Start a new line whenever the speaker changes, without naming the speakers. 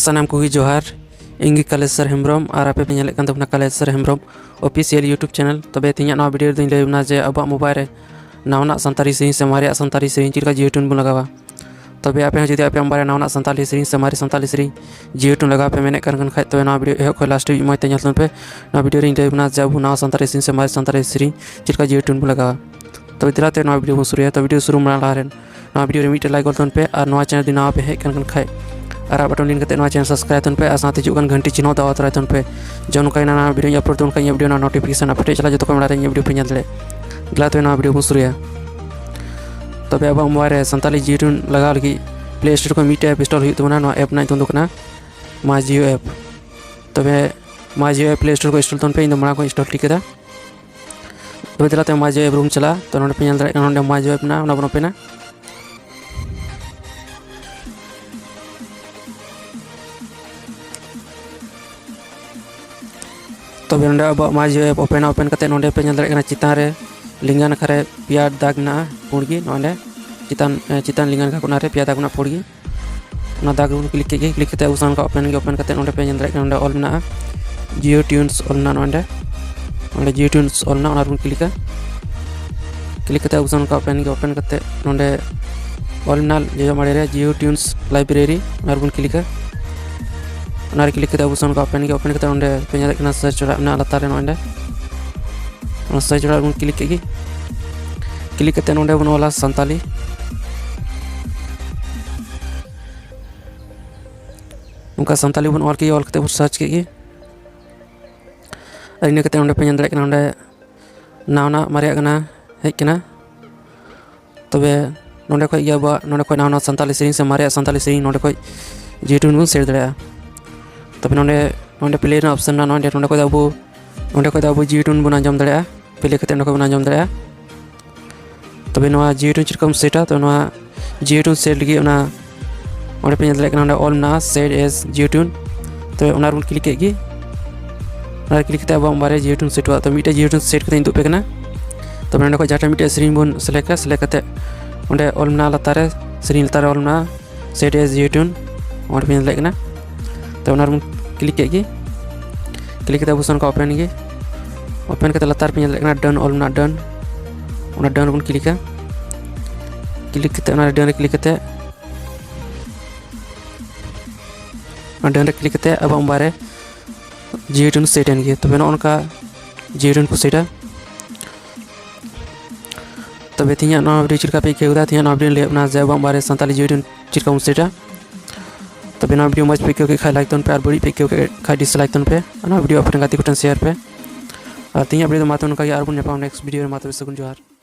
सानाम को जोहार इंगी कालेसर हेम्ब्रम और आपे पे Kalesar Hembrom official YouTube channel. तबे तीन वीडियो दिन लेना जे अब मोबाइल रे नावना संताली सेरी से मारे संताली सेरी चिका जियोटून बन लगावा। तबे आपे जुदी आपे बारे नावना संताली सेरी से मारे संताली सेरी जियोटून लगा पे मैंने करन खाय तबे ना वीडियो एहो लास्ट वीक मते ᱧᱮᱞ पे ना वीडियो रे लेना जे अब नाव संताली सेरी से मारे संताली सेरी चिका जियोटून बन लगावा। तबे दिलाते ना वीडियो शुरू तो वीडियो शुरू माला रे ना वीडियो रे मिटे लाइक करतन पे और नवा चैनल दिना पे हेक करन खाय और बटन लिंक करते चैनल सब्सक्राइब तन पे और साथ ही घंटी चिन्ह दवा तरह तन पे जौन का ना वीडियो अपलोड तन का वीडियो ना नोटिफिकेशन अपडेट चला जो मेरा वीडियो पे ñel गला तो ना वीडियो को शुरू तब अब मोबाइल रे संताली जियोटून लगा लगी प्ले स्टोर को मिट ऐप इंस्टॉल हुई तो ना ऐप ना तो myjio ऐप। तब myjio ऐप प्ले स्टोर को इंस्टॉल तन पे इन माड़ा को इंस्टॉल क्लिक किया तब दिलाते myjio ऐप रूम चला तो नोडे पे ñel दाड़े नोडे myjio ऐप ना बन पे ना तब अब myjio ऐप ओपन करते नोडे पे ñel दाड़े चितान रे लिंगन खरे पिया दाग ना पुड़गी नोडे चितान लिंगन का कोना रे पिया दाग ना पुड़गी ना दाग क्लिक करते उसान का ओपन करते नोडे पे ñel दाड़े नोडे ऑल ना जियोट्यून्स ऑल ना नोडे जियोट्यून्स ऑल ना क्लिक करते उसान का ओपन करते नोडे ऑल ना जो मारे रे जियोट्यून्स लाइब्रेरी क्लिक करते उसान का ओपन करते नोडे पे ñel दाड़े सर्च ना लतार रे नोडे सर्च बन क्लिक करते नोडे बन वाला संताली उनका संताली बन ऑल करते सर्च के इन करते नोडे पे ñel दाड़े नोडे नावना मारे हेकना तबे नोडे खय अब नोडे खय नावना संताली सेरी से मारे संताली सेरी नोडे खय जियोटून बन सेट दाड़ा तबे नोडे प्ले रे ऑप्शन ना नोडे खय अब जियोटून बन आंजम दाड़ा प्ले करते बन आंजम दाड़ा। तबे नवा जियोटून चिरकम सेटा तो नवा जियोटून सेट लगी ओना ओडे पे ñel दाड़े ऑल ना सेट एज जियोटून तो ओना बन क्लिक के क्लिक करते अब बारे जियोटून सेटवा तो मिटे जियोटून सेट करते इंदु पे कना तबे नोडे खय जाटा मिटे सेरी बन सेलेक्ट करते ओडे ऑल ना लतारे सेरी लतारे ऑल ना सेट एज जियोटून ओडे पे ñel दाड़े तो ओना बन क्लिक करते बुसन का ओपन करते लतार पे ñel डन ऑल ना डन ओना डन बन क्लिक करते ओना डन क्लिक करते डन क्लिक करते अब बारे जियोटून सेट एन गए तबे नोनका जियोटून को सेटा तबे तीन ना वीडियो चिरका पे केउदा तीन ना वीडियो लेना जे अब बारे संताली जियोटून चिरका हम सेटा तबे ना वीडियो मज पे के खाय लाइक तन पे और बड़ी पे के खाय डिसलाइक तन पे ना वीडियो अपने गाती कोटन शेयर पे और तीन वीडियो मात्र उनका यार बुन नेक्स्ट वीडियो में मात्र सगुन जोहार।